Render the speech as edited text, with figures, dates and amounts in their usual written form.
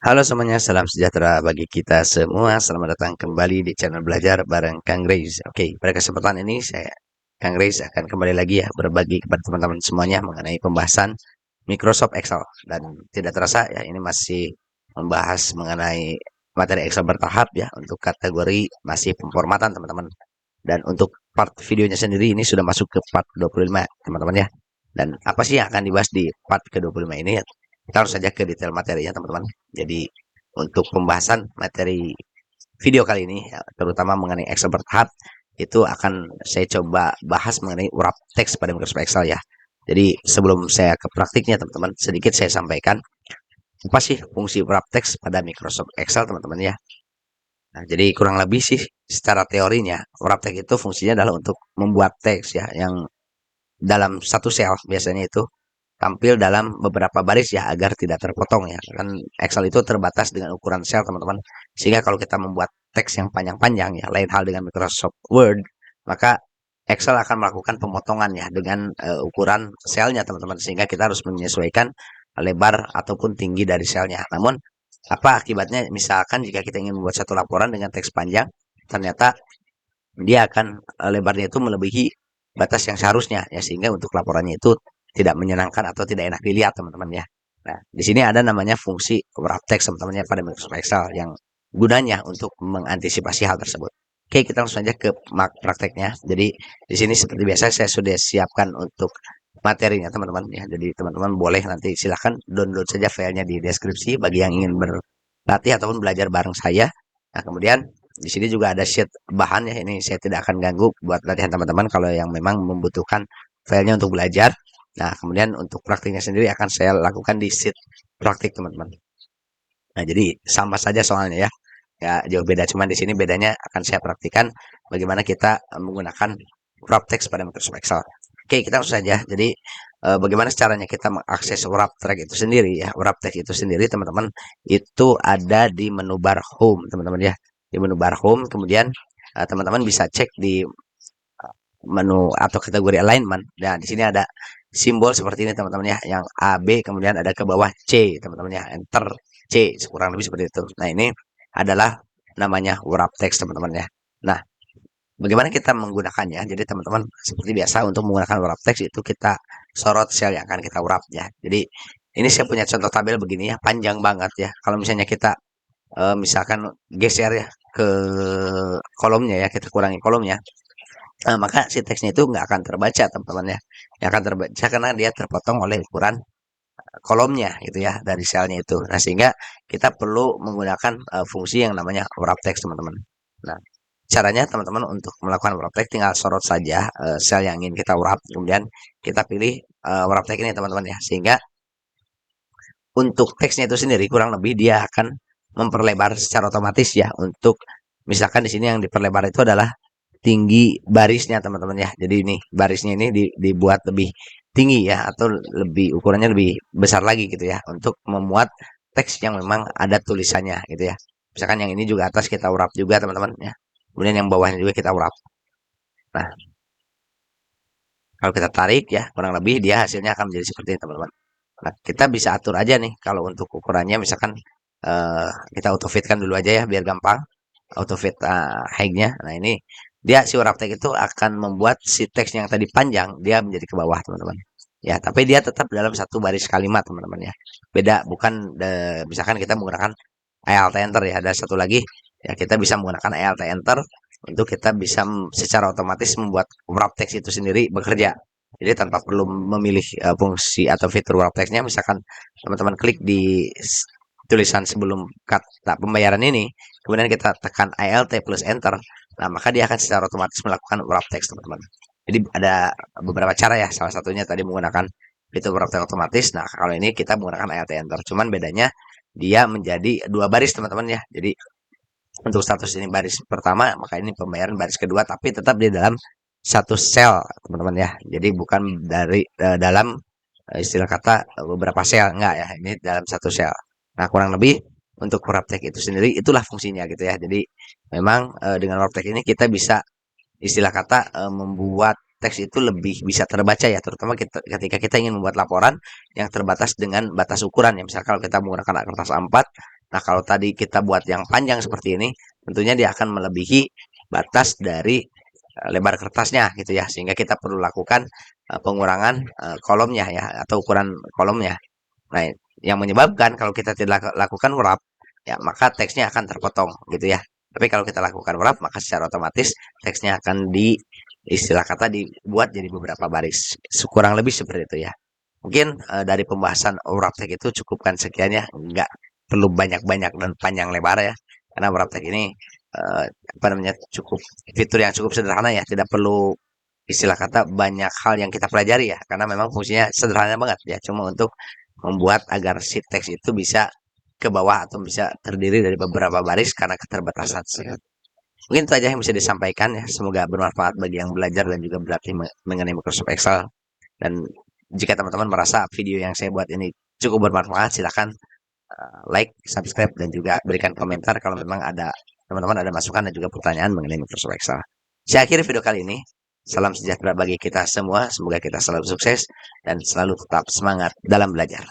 Halo semuanya, salam sejahtera bagi kita semua. Selamat datang kembali di channel belajar bareng Kang Reis. Oke, pada kesempatan ini saya Kang Reis akan kembali lagi ya berbagi kepada teman-teman semuanya mengenai pembahasan Microsoft Excel. Dan tidak terasa ya ini masih membahas mengenai materi Excel bertahap ya untuk kategori masih pemformatan teman-teman. Dan untuk part videonya sendiri ini sudah masuk ke part 25 teman-teman ya. Dan apa sih yang akan dibahas di part ke-25 ini? Kita harus saja ke detail materinya teman-teman. Jadi untuk pembahasan materi video kali ini, ya, terutama mengenai Excel bertahap, itu akan saya coba bahas mengenai wrap text pada Microsoft Excel ya. Jadi sebelum saya ke praktiknya teman-teman, sedikit saya sampaikan apa sih fungsi wrap text pada Microsoft Excel teman-teman ya. Nah, jadi kurang lebih sih secara teorinya, wrap text itu fungsinya adalah untuk membuat teks ya yang dalam satu sel biasanya itu tampil dalam beberapa baris ya agar tidak terpotong ya. Kan Excel itu terbatas dengan ukuran sel teman-teman. Sehingga kalau kita membuat teks yang panjang-panjang ya, lain hal dengan Microsoft Word, maka Excel akan melakukan pemotongan ya dengan ukuran selnya teman-teman. Sehingga kita harus menyesuaikan lebar ataupun tinggi dari selnya. Namun apa akibatnya misalkan jika kita ingin membuat satu laporan dengan teks panjang, ternyata dia akan lebarnya itu melebihi batas yang seharusnya ya sehingga untuk laporannya itu tidak menyenangkan atau tidak enak dilihat teman-teman ya. Nah, di sini ada namanya fungsi wrap text teman-teman ya pada Microsoft Excel yang gunanya untuk mengantisipasi hal tersebut. Oke, kita langsung saja ke prakteknya. Jadi di sini seperti biasa saya sudah siapkan untuk materinya teman-teman ya. Jadi teman-teman boleh nanti silahkan download saja filenya di deskripsi bagi yang ingin berlatih ataupun belajar bareng saya. Nah, kemudian di sini juga ada sheet bahan ya. Ini saya tidak akan ganggu buat latihan teman-teman kalau yang memang membutuhkan filenya untuk belajar. Nah, kemudian untuk praktiknya sendiri akan saya lakukan di sheet praktik teman-teman. Nah, jadi sama saja soalnya ya. Ya, jauh beda. Cuman di sini bedanya akan saya praktikan bagaimana kita menggunakan wrap text pada Microsoft Excel. Oke, kita langsung saja. Jadi, bagaimana caranya kita mengakses wrap text itu sendiri ya. Wrap text itu sendiri teman-teman itu ada di menu bar home teman-teman ya. Di menu bar home kemudian teman-teman bisa cek di menu atau kategori alignment. Nah, di sini ada simbol seperti ini teman-teman ya, yang A, B, kemudian ada ke bawah C teman-teman ya, enter C, kurang lebih seperti itu. Nah, ini adalah namanya wrap text teman-teman ya. Nah, bagaimana kita menggunakannya? Jadi teman-teman seperti biasa untuk menggunakan wrap text itu kita sorot sel yang akan kita wrap ya. Jadi ini saya punya contoh tabel begini ya, panjang banget ya. Kalau misalnya kita misalkan geser ya ke kolomnya ya, kita kurangi kolomnya. Maka si teksnya itu nggak akan terbaca teman-teman ya. Yang akan terbaca karena dia terpotong oleh ukuran kolomnya gitu ya dari selnya itu. Nah sehingga kita perlu menggunakan fungsi yang namanya wrap text teman-teman. Nah caranya teman-teman untuk melakukan wrap text tinggal sorot saja sel yang ingin kita wrap, kemudian kita pilih wrap text ini teman-teman ya. Sehingga untuk teksnya itu sendiri kurang lebih dia akan memperlebar secara otomatis ya untuk misalkan di sini yang diperlebar itu adalah tinggi barisnya teman-teman ya. Jadi ini barisnya ini dibuat lebih tinggi ya atau lebih ukurannya lebih besar lagi gitu ya untuk memuat teks yang memang ada tulisannya gitu ya. Misalkan yang ini juga atas kita wrap juga teman-teman ya. Kemudian yang bawahnya juga kita wrap. Nah, kalau kita tarik ya kurang lebih dia hasilnya akan menjadi seperti ini teman-teman. Nah, kita bisa atur aja nih kalau untuk ukurannya misalkan kita auto fitkan dulu aja ya biar gampang. Auto fit height-nya. Nah, ini dia si wrap text itu akan membuat si teks yang tadi panjang dia menjadi ke bawah, teman-teman. Ya, tapi dia tetap dalam satu baris kalimat, teman-teman ya. Beda bukan misalkan kita menggunakan Alt Enter ya. Ada satu lagi ya kita bisa menggunakan Alt Enter untuk kita bisa secara otomatis membuat wrap text itu sendiri bekerja. Jadi tanpa perlu memilih fungsi atau fitur wrap text-nya, misalkan teman-teman klik di tulisan sebelum kata pembayaran ini, kemudian kita tekan Alt plus Enter, nah maka dia akan secara otomatis melakukan wrap text teman-teman. Jadi ada beberapa cara ya, salah satunya tadi menggunakan fitur wrap text otomatis. Nah kalau ini kita menggunakan Alt Enter, cuman bedanya dia menjadi dua baris teman-teman ya. Jadi untuk status ini baris pertama, maka ini pembayaran baris kedua, tapi tetap di dalam satu sel teman-teman ya. Jadi bukan dari dalam istilah kata beberapa sel, enggak ya. Ini dalam satu sel. Nah kurang lebih untuk wraptek itu sendiri itulah fungsinya gitu ya. Jadi memang dengan wraptek ini kita bisa istilah kata membuat teks itu lebih bisa terbaca ya, terutama ketika kita ingin membuat laporan yang terbatas dengan batas ukuran ya. Misal kalau kita menggunakan kertas A4, Nah, kalau tadi kita buat yang panjang seperti ini, tentunya dia akan melebihi batas dari lebar kertasnya gitu ya, sehingga kita perlu lakukan pengurangan kolomnya ya, atau ukuran kolomnya. Nah, yang menyebabkan kalau kita tidak lakukan wrap, ya maka teksnya akan terpotong gitu ya. Tapi kalau kita lakukan wrap, maka secara otomatis teksnya akan istilah kata dibuat jadi beberapa baris. Kurang lebih seperti itu ya. Mungkin dari pembahasan wrap tag itu cukupkan sekian ya, nggak perlu banyak-banyak dan panjang lebar ya. Karena wrap tag ini apa namanya cukup fitur yang cukup sederhana ya, tidak perlu istilah kata banyak hal yang kita pelajari ya, karena memang fungsinya sederhana banget ya, cuma untuk membuat agar si teks itu bisa ke bawah atau bisa terdiri dari beberapa baris karena keterbatasan. Mungkin itu aja yang bisa disampaikan ya. Semoga bermanfaat bagi yang belajar dan juga berlatih mengenai Microsoft Excel. Dan jika teman-teman merasa video yang saya buat ini cukup bermanfaat, silakan like, subscribe, dan juga berikan komentar kalau memang ada teman-teman ada masukan dan juga pertanyaan mengenai Microsoft Excel. Saya akhiri video kali ini. Salam sejahtera bagi kita semua. Semoga kita selalu sukses dan selalu tetap semangat dalam belajar.